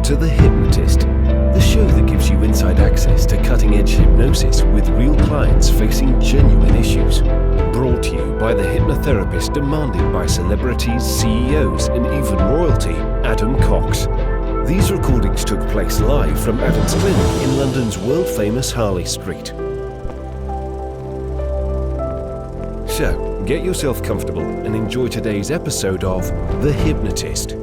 to The Hypnotist, the show that gives you inside access to cutting-edge hypnosis with real clients facing genuine issues. Brought to you by the hypnotherapist demanded by celebrities, CEOs, and even royalty, Adam Cox. These recordings took place live from Adam's clinic in London's world-famous Harley Street. So, get yourself comfortable and enjoy today's episode of The Hypnotist.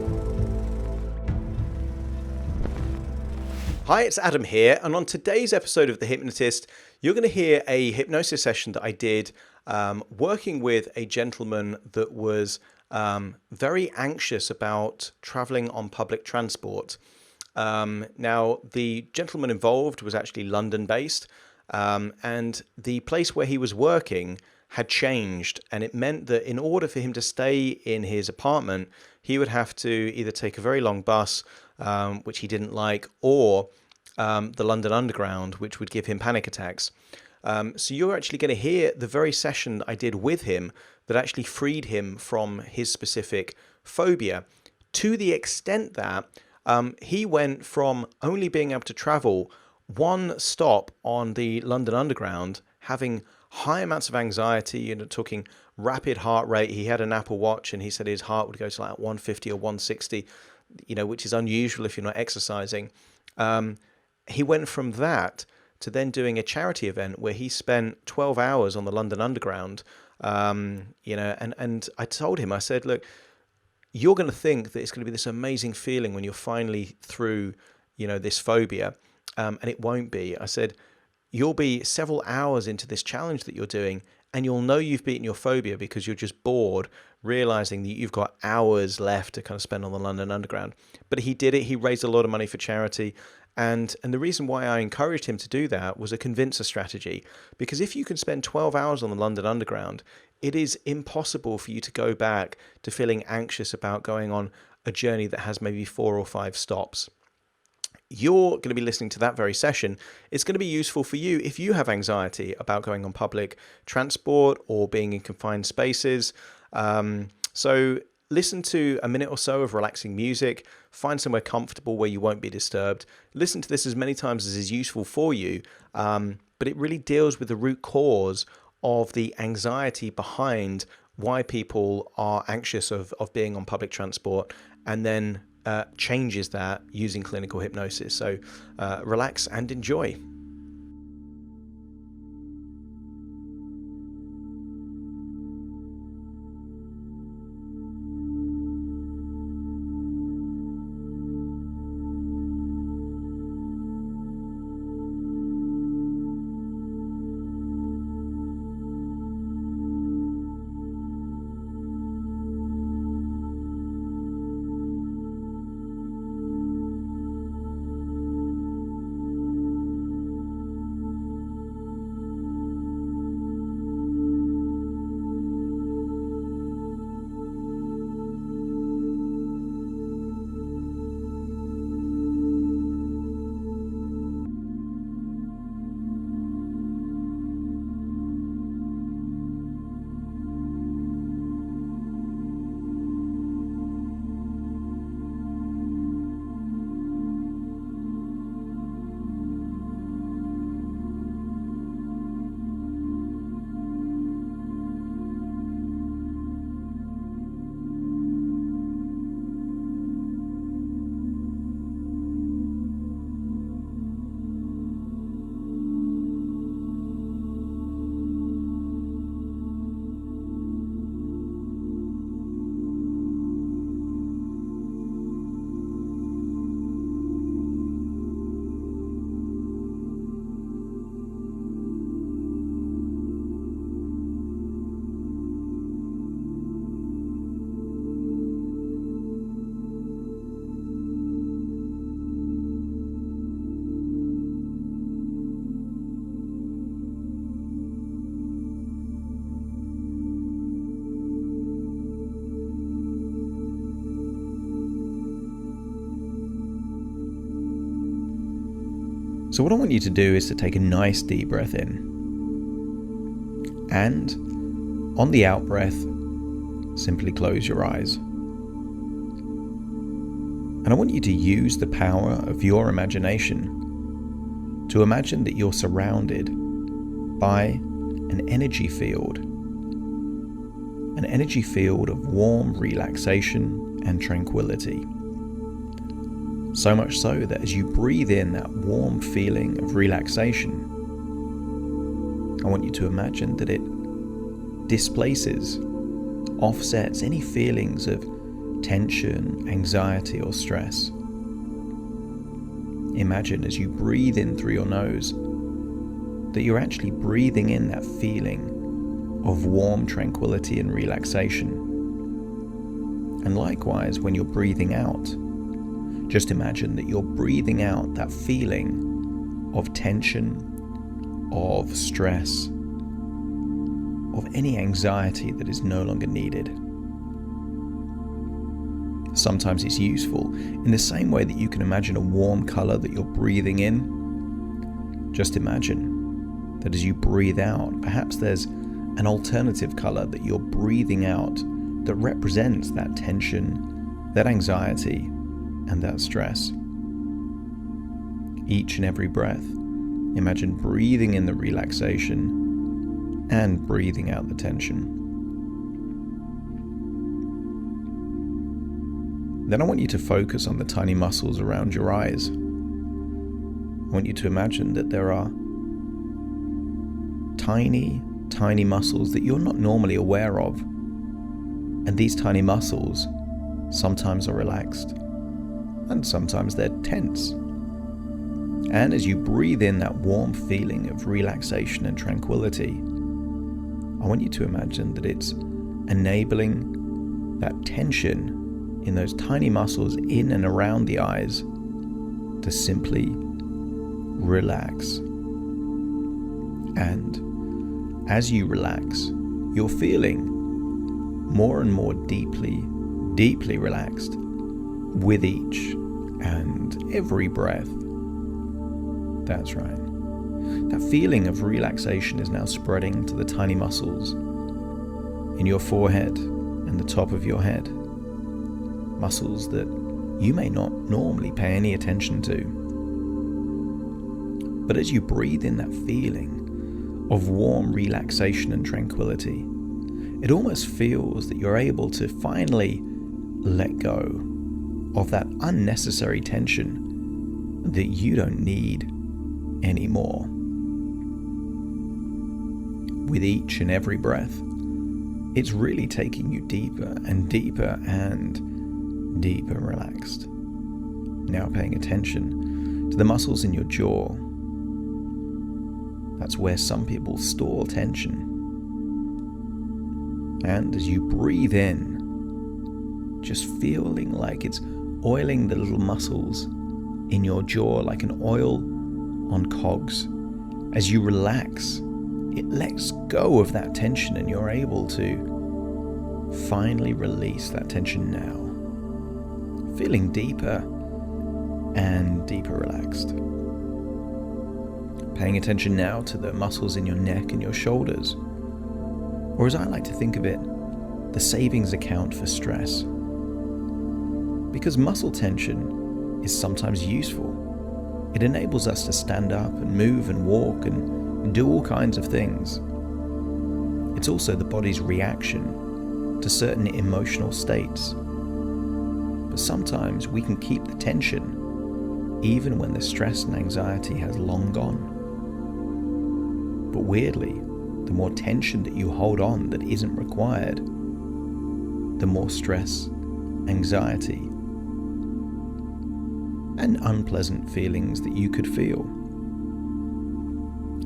Hi, it's Adam here, and on today's episode of The Hypnotist, you're going to hear a hypnosis session that I did working with a gentleman that was very anxious about traveling on public transport. Now, the gentleman involved was actually London-based, and the place where he was working had changed, and it meant that in order for him to stay in his apartment, he would have to either take a very long bus, which he didn't like, or the London Underground, which would give him panic attacks. So you're actually going to hear the very session that I did with him that actually freed him from his specific phobia, to the extent that he went from only being able to travel one stop on the London Underground, having high amounts of anxiety, talking rapid heart rate. He had an Apple Watch and he said his heart would go to like 150 or 160, which is unusual if you're not exercising. He went from that to then doing a charity event where he spent 12 hours on the London Underground. And I told him, I said, look, you're going to think that it's going to be this amazing feeling when you're finally through, this phobia. And it won't be. I said, you'll be several hours into this challenge that you're doing, and you'll know you've beaten your phobia because you're just bored, realizing that you've got hours left to kind of spend on the London Underground. But he did it. He raised a lot of money for charity. And the reason why I encouraged him to do that was a convincer strategy. Because if you can spend 12 hours on the London Underground, it is impossible for you to go back to feeling anxious about going on a journey that has maybe 4 or 5 stops. You're going to be listening to that very session. It's going to be useful for you if you have anxiety about going on public transport or being in confined spaces. So listen to a minute or so of relaxing music. Find somewhere comfortable where you won't be disturbed. Listen to this as many times as is useful for you. But it really deals with the root cause of the anxiety behind why people are anxious of being on public transport, and then changes that using clinical hypnosis. So relax and enjoy. So what I want you to do is to take a nice deep breath in. And on the out breath, simply close your eyes. And I want you to use the power of your imagination to imagine that you're surrounded by an energy field of warm relaxation and tranquility. So much so that as you breathe in that warm feeling of relaxation, I want you to imagine that it displaces, offsets any feelings of tension, anxiety, or stress. Imagine as you breathe in through your nose that you're actually breathing in that feeling of warm tranquility and relaxation. And likewise, when you're breathing out, just imagine that you're breathing out that feeling of tension, of stress, of any anxiety that is no longer needed. Sometimes it's useful, in the same way that you can imagine a warm color that you're breathing in, just imagine that as you breathe out, perhaps there's an alternative color that you're breathing out that represents that tension, that anxiety, and that stress. Each and every breath, imagine breathing in the relaxation and breathing out the tension. Then I want you to focus on the tiny muscles around your eyes. I want you to imagine that there are tiny muscles that you're not normally aware of. And these tiny muscles sometimes are relaxed and sometimes they're tense. And as you breathe in that warm feeling of relaxation and tranquility, I want you to imagine that it's enabling that tension in those tiny muscles in and around the eyes to simply relax. And as you relax, you're feeling more and more deeply relaxed with each and every breath. That's right. That feeling of relaxation is now spreading to the tiny muscles in your forehead and the top of your head. Muscles that you may not normally pay any attention to. But as you breathe in that feeling of warm relaxation and tranquility, it almost feels that you're able to finally let go of that unnecessary tension that you don't need anymore. With each and every breath, it's really taking you deeper and deeper and deeper relaxed. Now paying attention to the muscles in your jaw. That's where some people store tension. And as you breathe in, just feeling like it's oiling the little muscles in your jaw like an oil on cogs. As you relax, it lets go of that tension and you're able to finally release that tension now. Feeling deeper and deeper relaxed. Paying attention now to the muscles in your neck and your shoulders. Or as I like to think of it, the savings account for stress. Because muscle tension is sometimes useful. It enables us to stand up and move and walk and do all kinds of things. It's also the body's reaction to certain emotional states. But sometimes we can keep the tension even when the stress and anxiety has long gone. But weirdly, the more tension that you hold on that isn't required, the more stress, anxiety, and unpleasant feelings that you could feel.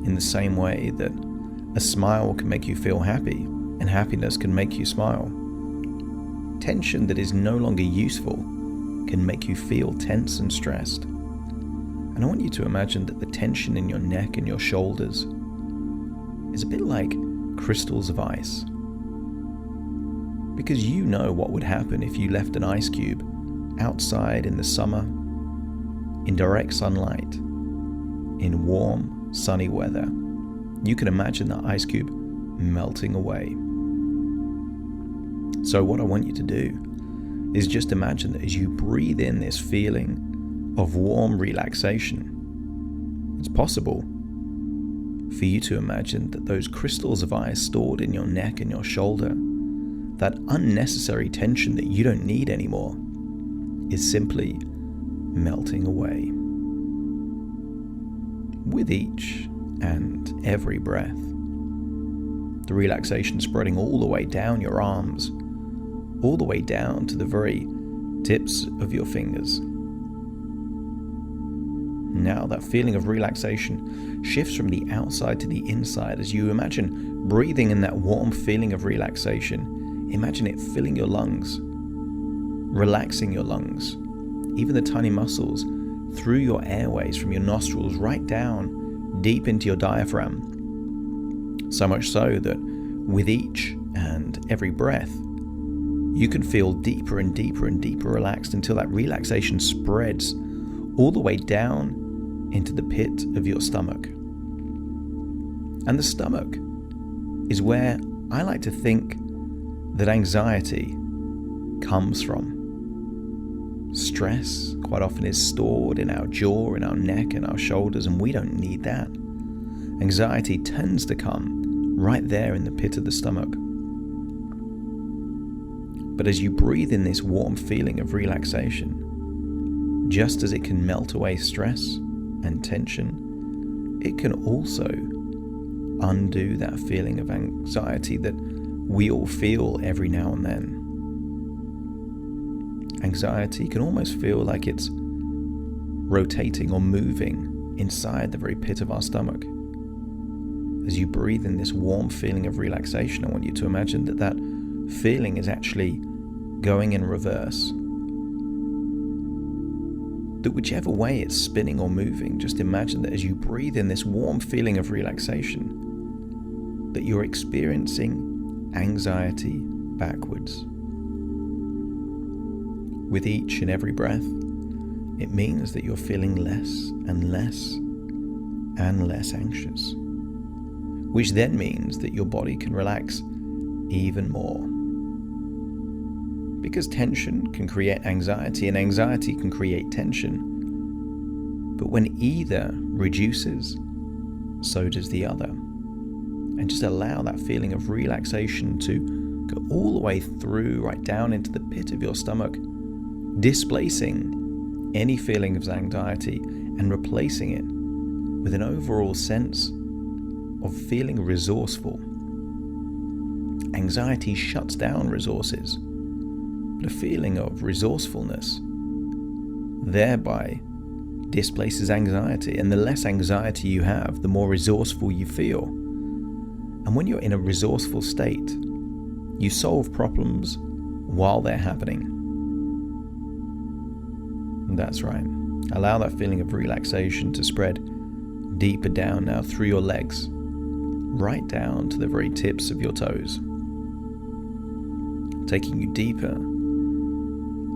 In the same way that a smile can make you feel happy and happiness can make you smile, tension that is no longer useful can make you feel tense and stressed. And I want you to imagine that the tension in your neck and your shoulders is a bit like crystals of ice. Because you know what would happen if you left an ice cube outside in the summer, in direct sunlight, in warm, sunny weather. You can imagine that ice cube melting away. So what I want you to do is just imagine that as you breathe in this feeling of warm relaxation, it's possible for you to imagine that those crystals of ice stored in your neck and your shoulder, that unnecessary tension that you don't need anymore, is simply melting away. With each and every breath, the relaxation spreading all the way down your arms, all the way down to the very tips of your fingers. Now that feeling of relaxation shifts from the outside to the inside as you imagine breathing in that warm feeling of relaxation. Imagine it filling your lungs, relaxing your lungs, even the tiny muscles through your airways from your nostrils right down deep into your diaphragm. So much so that with each and every breath, you can feel deeper and deeper and deeper relaxed until that relaxation spreads all the way down into the pit of your stomach. And the stomach is where I like to think that anxiety comes from. Stress quite often is stored in our jaw, in our neck, and our shoulders, and we don't need that. Anxiety tends to come right there in the pit of the stomach. But as you breathe in this warm feeling of relaxation, just as it can melt away stress and tension, it can also undo that feeling of anxiety that we all feel every now and then. Anxiety can almost feel like it's rotating or moving inside the very pit of our stomach. As you breathe in this warm feeling of relaxation, I want you to imagine that that feeling is actually going in reverse. That whichever way it's spinning or moving, just imagine that as you breathe in this warm feeling of relaxation, that you're experiencing anxiety backwards. With each and every breath, it means that you're feeling less and less and less anxious, which then means that your body can relax even more. Because tension can create anxiety, and anxiety can create tension. But when either reduces, so does the other. And just allow that feeling of relaxation to go all the way through, right down into the pit of your stomach, displacing any feeling of anxiety and replacing it with an overall sense of feeling resourceful. Anxiety shuts down resources, but a feeling of resourcefulness thereby displaces anxiety, and the less anxiety you have, the more resourceful you feel. And when you're in a resourceful state, you solve problems while they're happening. That's right. Allow that feeling of relaxation to spread deeper down now through your legs, right down to the very tips of your toes, taking you deeper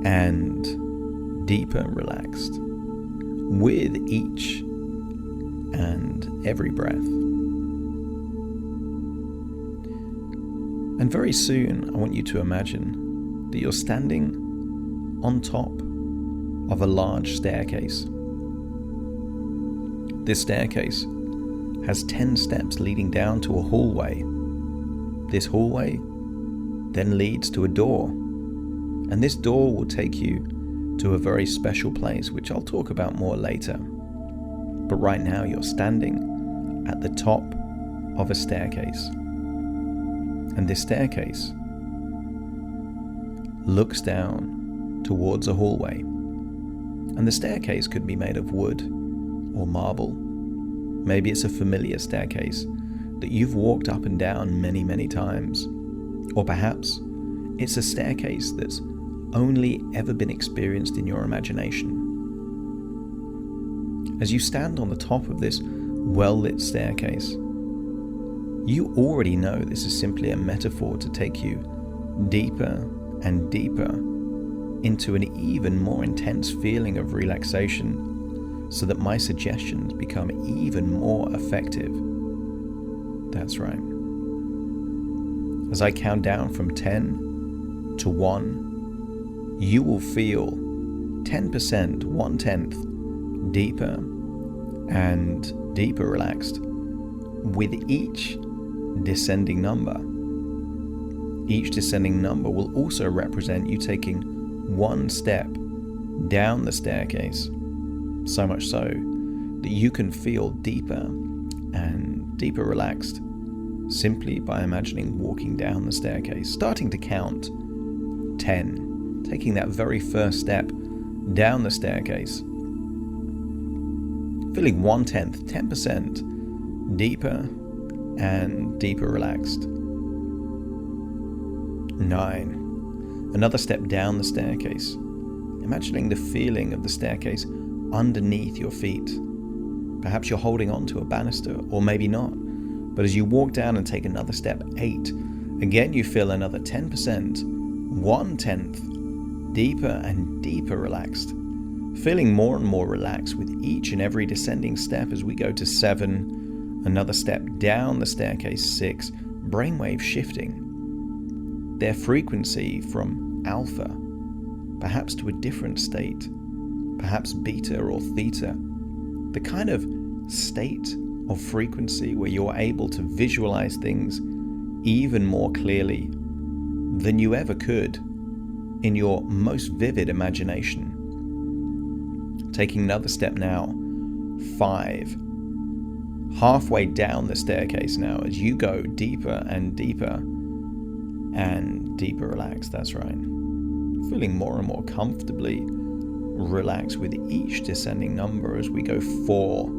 and deeper relaxed with each and every breath. And very soon, I want you to imagine that you're standing on top of a large staircase. This staircase has 10 steps leading down to a hallway. This hallway then leads to a door, and this door will take you to a very special place, which I'll talk about more later. But right now you're standing at the top of a staircase, and this staircase looks down towards a hallway, and the staircase could be made of wood or marble. Maybe it's a familiar staircase that you've walked up and down many, many times. Or perhaps it's a staircase that's only ever been experienced in your imagination. As you stand on the top of this well-lit staircase, you already know this is simply a metaphor to take you deeper and deeper into an even more intense feeling of relaxation, so that my suggestions become even more effective. That's right. As I count down from 10 to 1, you will feel 10%, 1/10, deeper and deeper relaxed with each descending number. Each descending number will also represent you taking one step down the staircase, so much so that you can feel deeper and deeper relaxed simply by imagining walking down the staircase, starting to count 10, taking that very first step down the staircase, feeling 1/10, 10% deeper and deeper relaxed. 9. Another step down the staircase, imagining the feeling of the staircase underneath your feet. Perhaps you're holding on to a banister, or maybe not. But as you walk down and take another step, 8, again you feel another 10%, 1/10, deeper and deeper relaxed. Feeling more and more relaxed with each and every descending step as we go to 7, another step down the staircase, 6, brainwave shifting. Their frequency from alpha, perhaps to a different state, perhaps beta or theta, the kind of state of frequency where you're able to visualize things even more clearly than you ever could in your most vivid imagination. Taking another step now, 5. Halfway down the staircase now as you go deeper and deeper and deeper relaxed, that's right. Feeling more and more comfortably relaxed with each descending number as we go 4.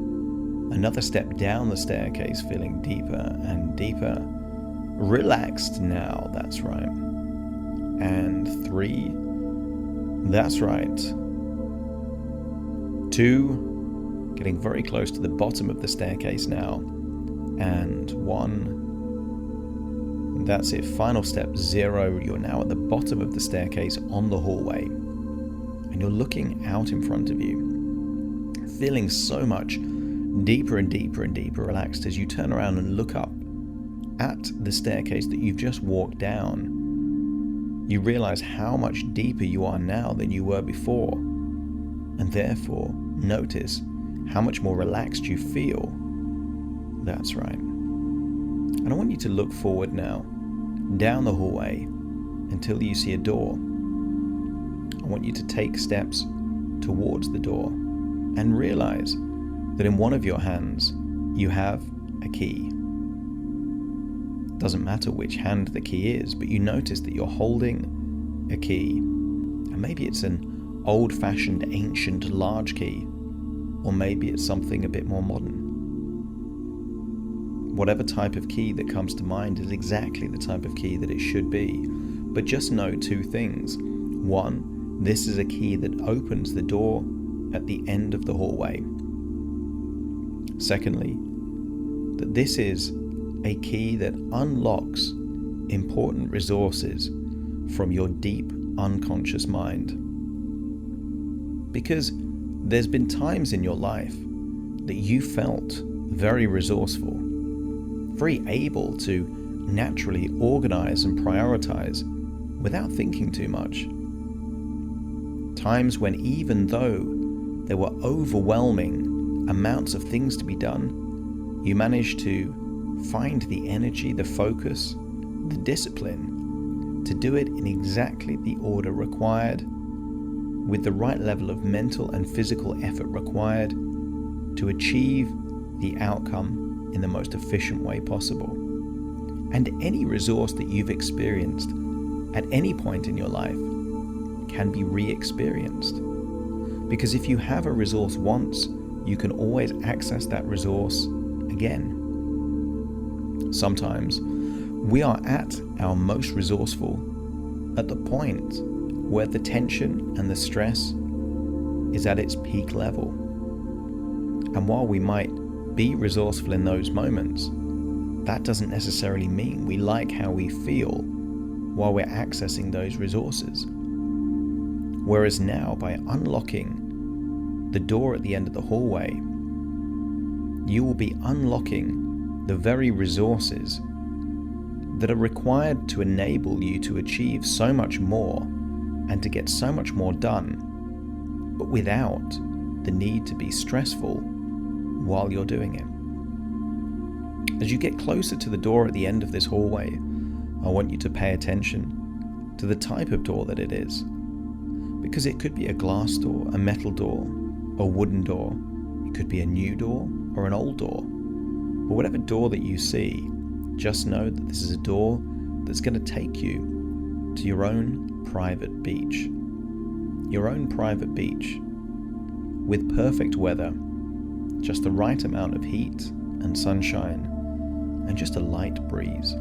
Another step down the staircase, feeling deeper and deeper. Relaxed now, that's right. And 3, that's right. 2, getting very close to the bottom of the staircase now. And 1, that's it. Final step, 0. You're now at the bottom of the staircase on the hallway. And you're looking out in front of you, feeling so much deeper and deeper and deeper relaxed as you turn around and look up at the staircase that you've just walked down. You realize how much deeper you are now than you were before, and therefore notice how much more relaxed you feel. That's right. And I want you to look forward now, down the hallway, until you see a door. I want you to take steps towards the door and realize that in one of your hands you have a key. Doesn't matter which hand the key is, but you notice that you're holding a key. And maybe it's an old-fashioned, ancient, large key, or maybe it's something a bit more modern. Whatever type of key that comes to mind is exactly the type of key that it should be. But just know 2 things. 1, this is a key that opens the door at the end of the hallway. Secondly, that this is a key that unlocks important resources from your deep unconscious mind. Because there's been times in your life that you felt very resourceful, very able to naturally organize and prioritize without thinking too much. Times when even though there were overwhelming amounts of things to be done, you managed to find the energy, the focus, the discipline to do it in exactly the order required, with the right level of mental and physical effort required to achieve the outcome in the most efficient way possible. And any resource that you've experienced at any point in your life can be re-experienced. Because if you have a resource once, you can always access that resource again. Sometimes we are at our most resourceful at the point where the tension and the stress is at its peak level. And while we might be resourceful in those moments, that doesn't necessarily mean we like how we feel while we're accessing those resources. Whereas now, by unlocking the door at the end of the hallway, you will be unlocking the very resources that are required to enable you to achieve so much more and to get so much more done, but without the need to be stressful while you're doing it. As you get closer to the door at the end of this hallway, I want you to pay attention to the type of door that it is, because it could be a glass door, a metal door, a wooden door. It could be a new door or an old door. But whatever door that you see, just know that this is a door that's going to take you to your own private beach. Your own private beach with perfect weather, just the right amount of heat and sunshine, and just a light breeze.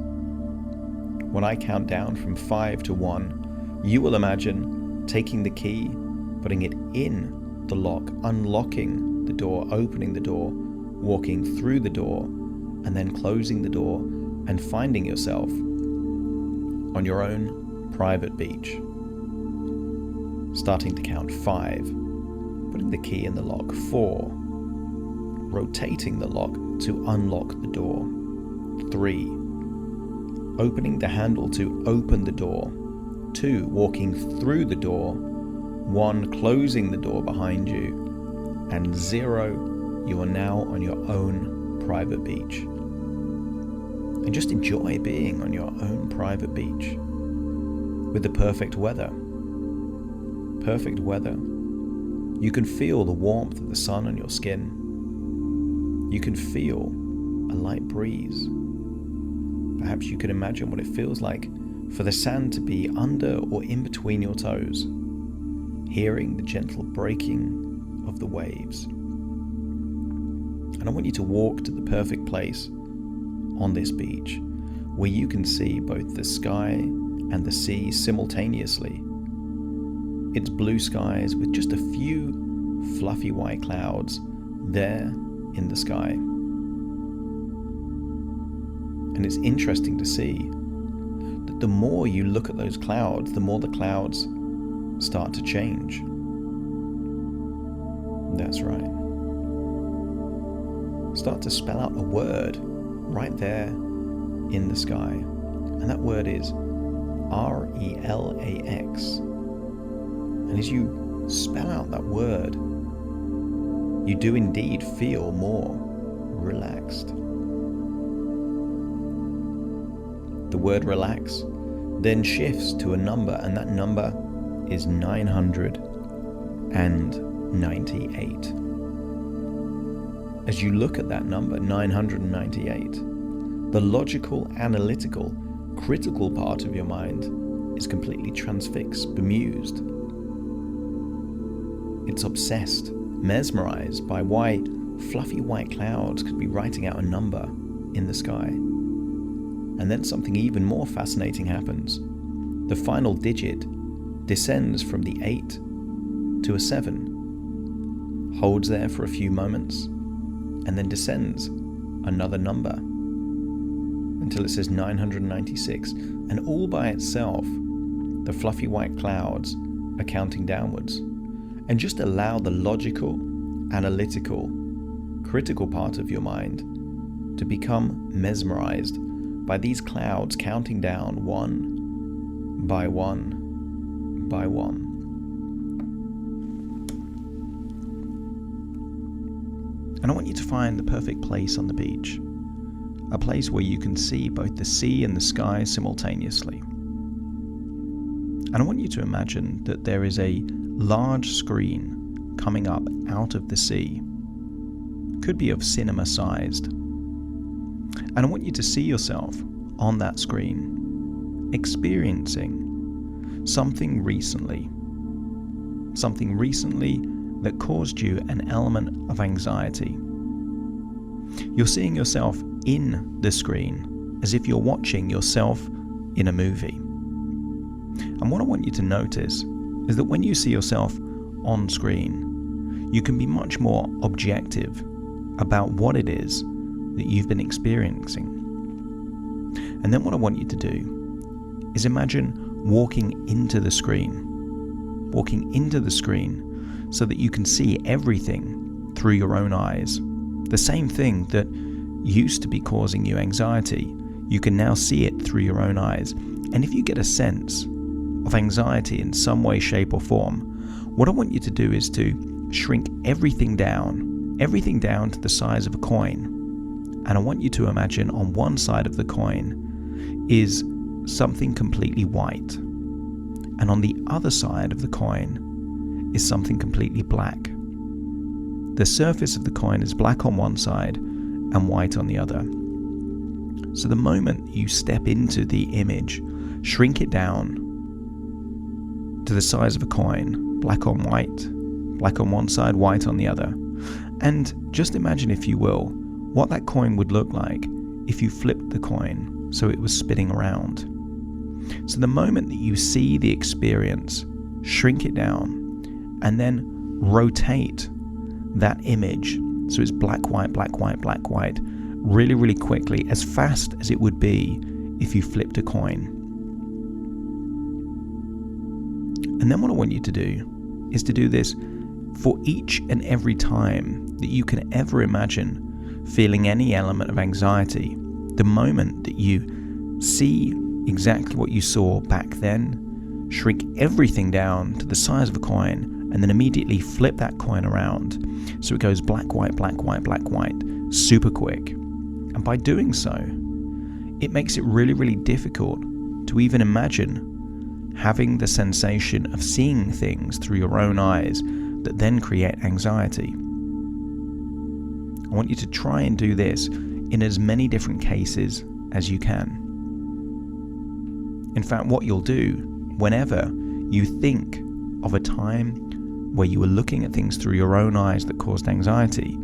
When I count down from 5 to 1, you will imagine taking the key, putting it in the lock, unlocking the door, opening the door, walking through the door, and then closing the door and finding yourself on your own private beach. Starting to count 5, putting the key in the lock. 4, rotating the lock to unlock the door. 3, opening the handle to open the door. 2, walking through the door. 1, closing the door behind you. And 0, you are now on your own private beach. And just enjoy being on your own private beach with the perfect weather. Perfect weather. You can feel the warmth of the sun on your skin. You can feel a light breeze. Perhaps you can imagine what it feels like for the sand to be under or in between your toes, hearing the gentle breaking of the waves. And I want you to walk to the perfect place on this beach where you can see both the sky and the sea simultaneously. It's blue skies with just a few fluffy white clouds there in the sky. And it's interesting to see that the more you look at those clouds, the more the clouds start to change. That's right. Start to spell out a word right there in the sky. And that word is RELAX. And as you spell out that word, you do indeed feel more relaxed. The word relax then shifts to a number, and that number is 998. As you look at that number, 998, the logical, analytical, critical part of your mind is completely transfixed, bemused. It's obsessed, mesmerized by why fluffy white clouds could be writing out a number in the sky. And then something even more fascinating happens. The final digit descends from the 8 to a 7, holds there for a few moments, and then descends another number until it says 996. And all by itself, the fluffy white clouds are counting downwards. And just allow the logical, analytical, critical part of your mind to become mesmerized by these clouds counting down one by one by one. And I want you to find the perfect place on the beach, a place where you can see both the sea and the sky simultaneously. And I want you to imagine that there is a large screen coming up out of the sea. Could be of cinema sized. And I want you to see yourself on that screen, experiencing something recently that caused you an element of anxiety. You're seeing yourself in the screen as if you're watching yourself in a movie. And what I want you to notice is that when you see yourself on screen, you can be much more objective about what it is that you've been experiencing. And then what I want you to do is imagine walking into the screen so that you can see everything through your own eyes. The same thing that used to be causing you anxiety, you can now see it through your own eyes. And if you get a sense of of anxiety in some way, shape or form, what I want you to do is to shrink everything down to the size of a coin. And I want you to imagine on one side of the coin is something completely white. And on the other side of the coin is something completely black. The surface of the coin is black on one side and white on the other. So the moment you step into the image, shrink it down to the size of a coin, black on white, black on one side, white on the other. And just imagine, if you will, what that coin would look like if you flipped the coin so it was spinning around. So the moment that you see the experience, shrink it down and then rotate that image so it's black, white, black, white, black, white, really, really quickly, as fast as it would be if you flipped a coin. And then what I want you to do is to do this for each and every time that you can ever imagine feeling any element of anxiety. The moment that you see exactly what you saw back then, shrink everything down to the size of a coin, and then immediately flip that coin around so it goes black, white, black, white, black, white, super quick. And by doing so, it makes it really, really difficult to even imagine having the sensation of seeing things through your own eyes that then create anxiety. I want you to try and do this in as many different cases as you can. In fact, what you'll do whenever you think of a time where you were looking at things through your own eyes that caused anxiety,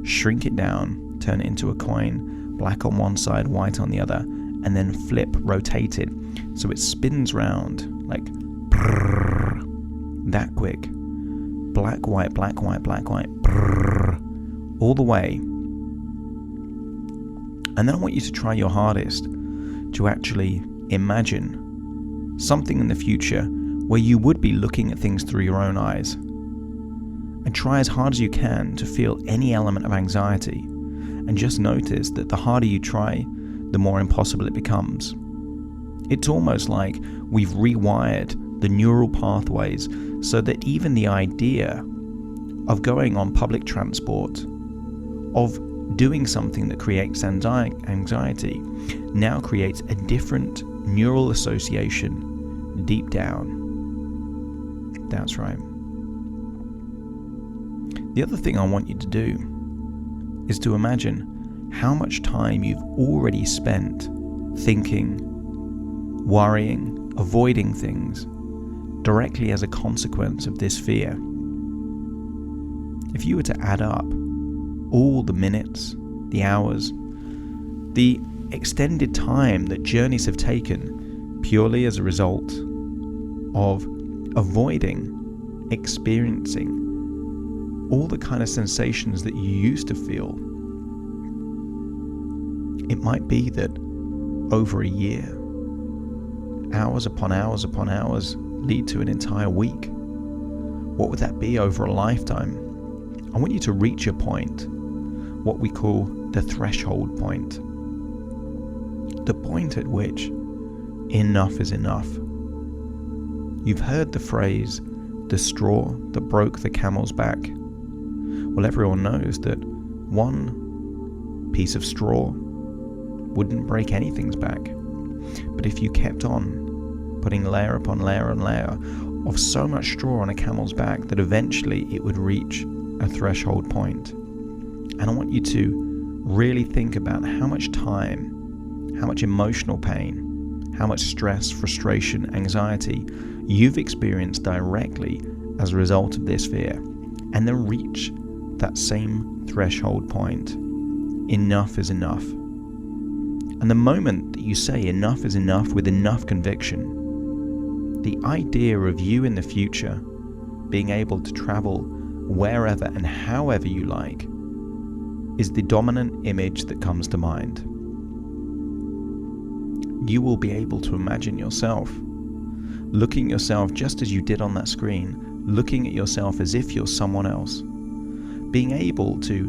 shrink it down, turn it into a coin, black on one side, white on the other, and then flip, rotate it so it spins round like brrr, that quick. Black, white, black, white, black, white, brrr, all the way. And then I want you to try your hardest to actually imagine something in the future where you would be looking at things through your own eyes. And try as hard as you can to feel any element of anxiety. And just notice that the harder you try, the more impossible it becomes. It's almost like we've rewired the neural pathways so that even the idea of going on public transport, of doing something that creates anxiety, now creates a different neural association deep down. That's right. The other thing I want you to do is to imagine how much time you've already spent thinking, worrying, avoiding things directly as a consequence of this fear. If you were to add up all the minutes, the hours, the extended time that journeys have taken purely as a result of avoiding experiencing all the kind of sensations that you used to feel, it might be that over a year, hours upon hours upon hours lead to an entire week. What would that be over a lifetime? I want you to reach a point, what we call the threshold point. The point at which enough is enough. You've heard the phrase, the straw that broke the camel's back. Well, everyone knows that one piece of straw wouldn't break anything's back. But if you kept on putting layer upon layer and layer of so much straw on a camel's back that eventually it would reach a threshold point. And I want you to really think about how much time, how much emotional pain, how much stress, frustration, anxiety you've experienced directly as a result of this fear, and then reach that same threshold point. Enough is enough. And the moment that you say enough is enough with enough conviction, the idea of you in the future being able to travel wherever and however you like is the dominant image that comes to mind. You will be able to imagine yourself looking at yourself just as you did on that screen, looking at yourself as if you're someone else, being able to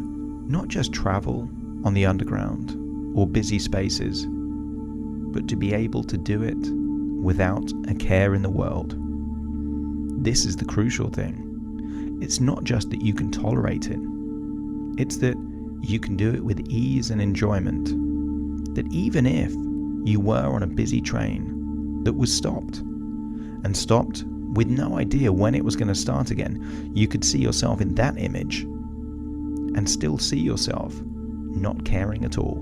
not just travel on the underground or busy spaces, but to be able to do it without a care in the world. This is the crucial thing. It's not just that you can tolerate it, it's that you can do it with ease and enjoyment. That even if you were on a busy train that was stopped with no idea when it was going to start again, you could see yourself in that image and still see yourself not caring at all.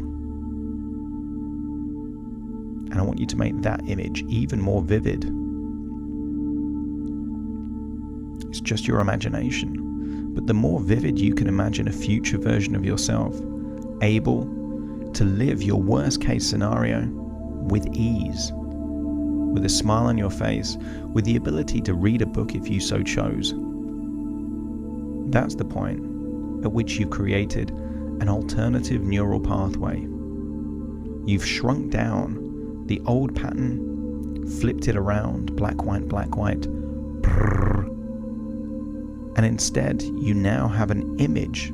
And I want you to make that image even more vivid. It's just your imagination, but the more vivid you can imagine a future version of yourself, able to live your worst case scenario with ease, with a smile on your face, with the ability to read a book if you so chose. That's the point at which you've created an alternative neural pathway. You've shrunk down the old pattern, flipped it around, black, white, brrr, and instead you now have an image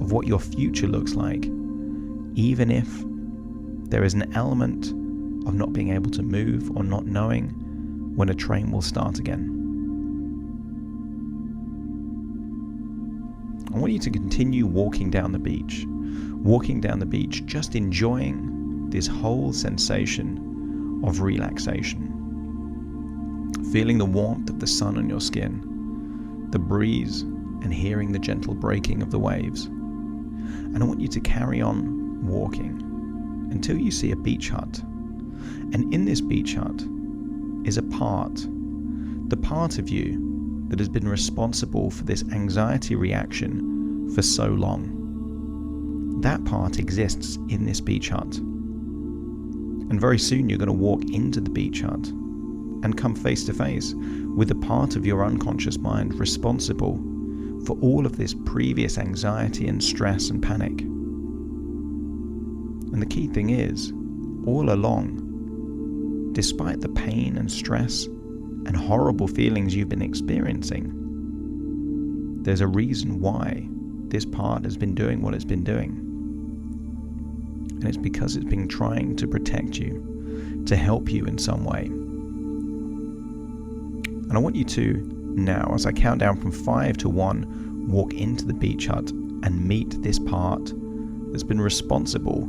of what your future looks like, even if there is an element of not being able to move or not knowing when a train will start again. I want you to continue walking down the beach, just enjoying this whole sensation of relaxation. Feeling the warmth of the sun on your skin, the breeze, and hearing the gentle breaking of the waves. And I want you to carry on walking until you see a beach hut. And in this beach hut is a part, the part of you that has been responsible for this anxiety reaction for so long. That part exists in this beach hut. And very soon you're going to walk into the beach hut and come face to face with the part of your unconscious mind responsible for all of this previous anxiety and stress and panic. And the key thing is, all along, despite the pain and stress and horrible feelings you've been experiencing, there's a reason why this part has been doing what it's been doing. And it's because it's been trying to protect you, to help you in some way. And I want you to now, as I count down from 5 to 1, walk into the beach hut and meet this part that's been responsible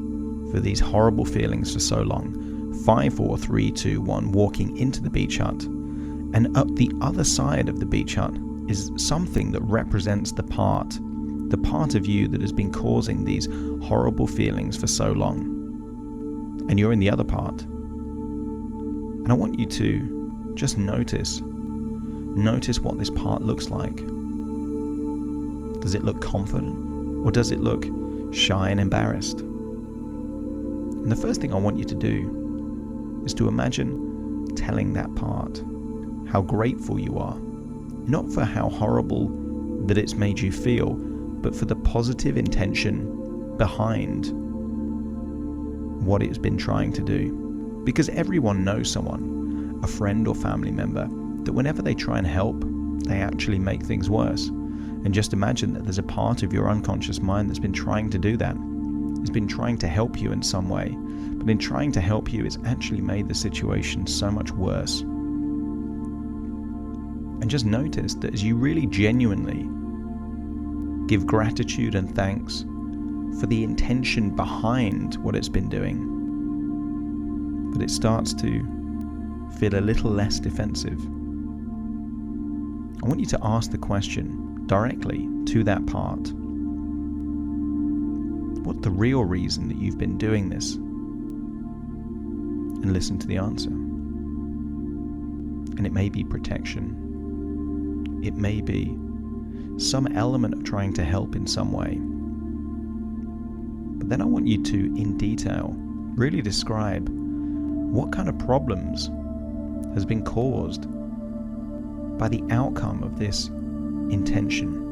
for these horrible feelings for so long. 5, 4, 3, 2, 1, walking into the beach hut. And up the other side of the beach hut is something that represents the part of you that has been causing these horrible feelings for so long. And you're in the other part. And I want you to just notice what this part looks like. Does it look confident, or does it look shy and embarrassed? And the first thing I want you to do is to imagine telling that part how grateful you are, not for how horrible that it's made you feel, but for the positive intention behind what it's been trying to do. Because everyone knows someone, a friend or family member, that whenever they try and help, they actually make things worse. And just imagine that there's a part of your unconscious mind that's been trying to do that. It's been trying to help you in some way, but in trying to help you, it's actually made the situation so much worse. And just notice that as you really genuinely give gratitude and thanks for the intention behind what it's been doing, that it starts to feel a little less defensive. I want you to ask the question directly to that part. What's the real reason that you've been doing this? And listen to the answer. And it may be protection. It may be some element of trying to help in some way. But then I want you to, in detail, really describe what kind of problems has been caused by the outcome of this intention.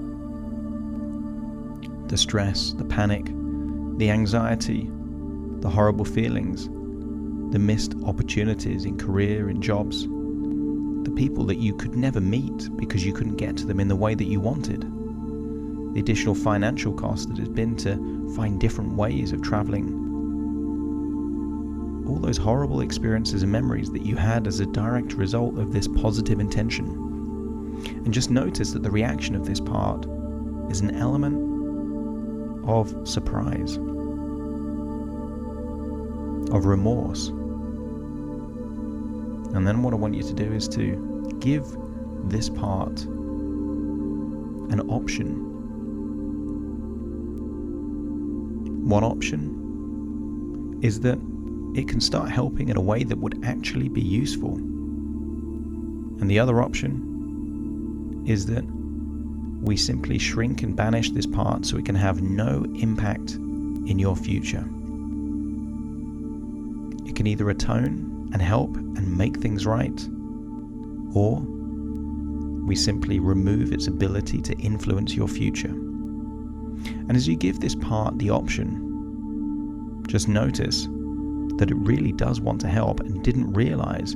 The stress, the panic, the anxiety, the horrible feelings, the missed opportunities in career, in jobs, the people that you could never meet because you couldn't get to them in the way that you wanted, the additional financial cost that has been to find different ways of traveling. all those horrible experiences and memories that you had as a direct result of this positive intention. And just notice that the reaction of this part is an element of surprise, of remorse. And then what I want you to do is to give this part an option. One option is that it can start helping in a way that would actually be useful. And the other option is that we simply shrink and banish this part so it can have no impact in your future. It can either atone and help and make things right, or we simply remove its ability to influence your future. And as you give this part the option, just notice that it really does want to help and didn't realize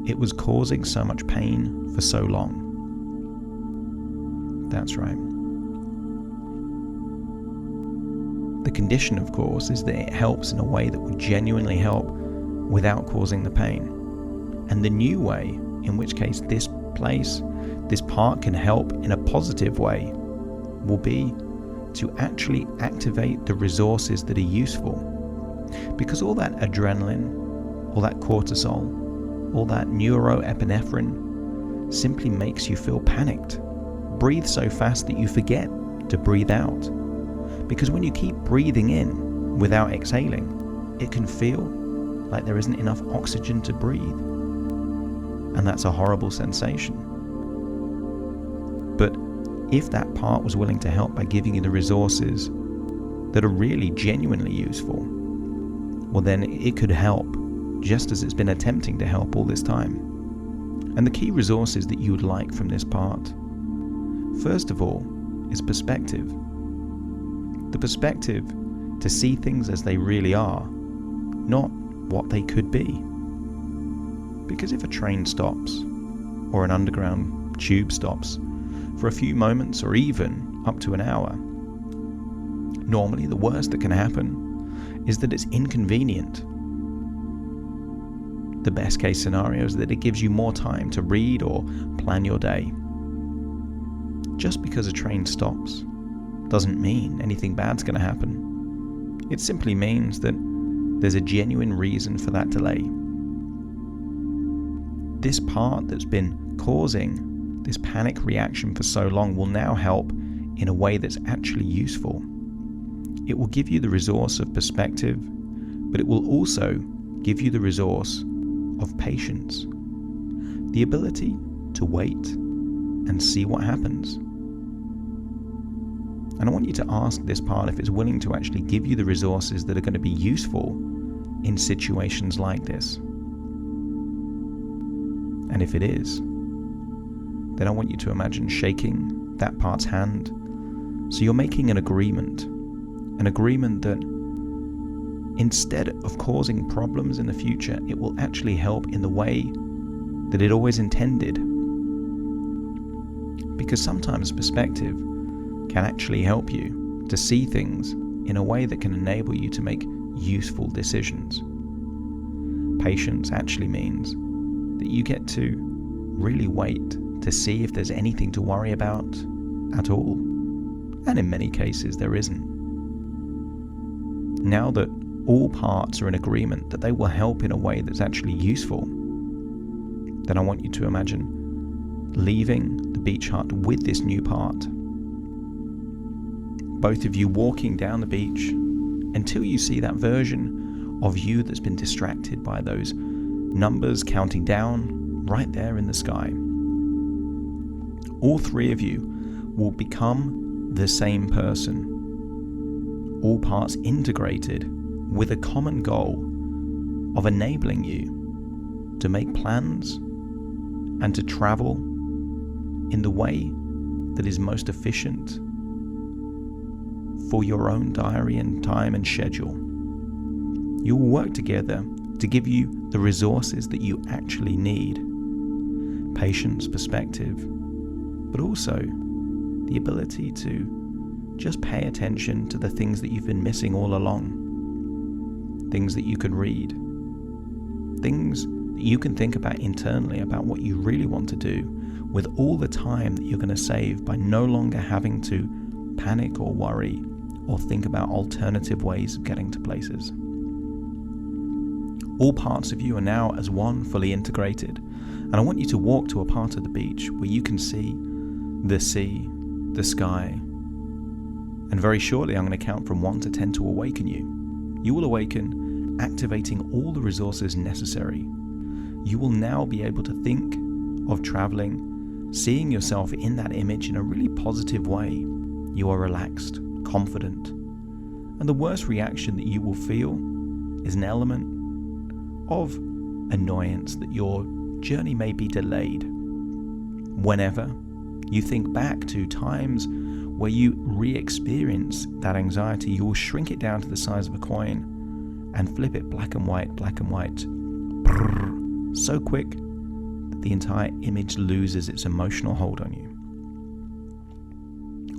it was causing so much pain for so long. That's right. The condition, of course, is that it helps in a way that would genuinely help without causing the pain. And the new way, in which case this part can help in a positive way, will be to actually activate the resources that are useful. Because all that adrenaline, all that cortisol, all that neuroepinephrine simply makes you feel panicked. Breathe so fast that you forget to breathe out. Because when you keep breathing in without exhaling, it can feel like there isn't enough oxygen to breathe. And that's a horrible sensation. But if that part was willing to help by giving you the resources that are really genuinely useful, well then it could help just as it's been attempting to help all this time. And the key resources that you would like from this part, first of all, is perspective. The perspective to see things as they really are, not what they could be. Because if a train stops, or an underground tube stops, for a few moments or even up to an hour, normally the worst that can happen is that it's inconvenient. The best case scenario is that it gives you more time to read or plan your day. Just because a train stops doesn't mean anything bad's going to happen. It simply means that there's a genuine reason for that delay. This part that's been causing this panic reaction for so long will now help in a way that's actually useful. It will give you the resource of perspective, but it will also give you the resource of patience, the ability to wait and see what happens. And I want you to ask this part if it's willing to actually give you the resources that are going to be useful in situations like this. And if it is, then I want you to imagine shaking that part's hand. So you're making an agreement that instead of causing problems in the future, it will actually help in the way that it always intended. Because sometimes perspective can actually help you to see things in a way that can enable you to make useful decisions. Patience actually means that you get to really wait to see if there's anything to worry about at all. And in many cases there isn't. Now that all parts are in agreement that they will help in a way that's actually useful, then I want you to imagine leaving the beach hut with this new part. Both of you walking down the beach until you see that version of you that's been distracted by those numbers counting down right there in the sky. All three of you will become the same person, all parts integrated with a common goal of enabling you to make plans and to travel in the way that is most efficient for your own diary and time and schedule. You will work together to give you the resources that you actually need. Patience, perspective, but also the ability to just pay attention to the things that you've been missing all along. Things that you could read, things that you can think about internally about what you really want to do, with all the time that you're going to save by no longer having to panic or worry or think about alternative ways of getting to places. All parts of you are now as one, fully integrated, and I want you to walk to a part of the beach where you can see the sea, the sky, and very shortly I'm going to count from 1 to 10 to awaken you. You will awaken, activating all the resources necessary. You will now be able to think of traveling, seeing yourself in that image in a really positive way. You are relaxed, confident, and the worst reaction that you will feel is an element of annoyance that your journey may be delayed. Whenever you think back to times where you re-experience that anxiety, you will shrink it down to the size of a coin and flip it black and white, so quick that the entire image loses its emotional hold on you.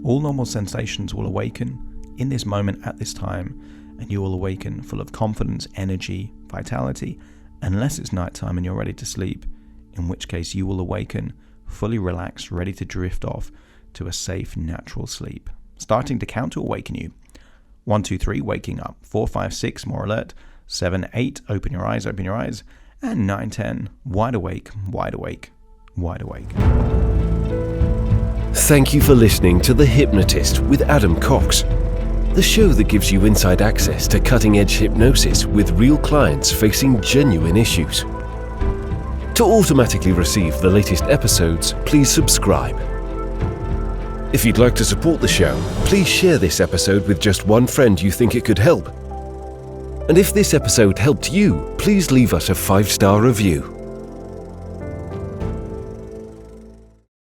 All normal sensations will awaken in this moment at this time, and you will awaken full of confidence, energy, vitality, unless it's nighttime and you're ready to sleep, in which case you will awaken fully relaxed, ready to drift off to a safe, natural sleep. Starting to count to awaken you. 1, 2, 3, waking up. 4, 5, 6, more alert. 7, 8, open your eyes. And 9, 10, wide awake. Thank you for listening to The Hypnotist with Adam Cox, the show that gives you inside access to cutting-edge hypnosis with real clients facing genuine issues. To automatically receive the latest episodes, please subscribe. If you'd like to support the show, please share this episode with just one friend you think it could help. And if this episode helped you, please leave us a 5-star review.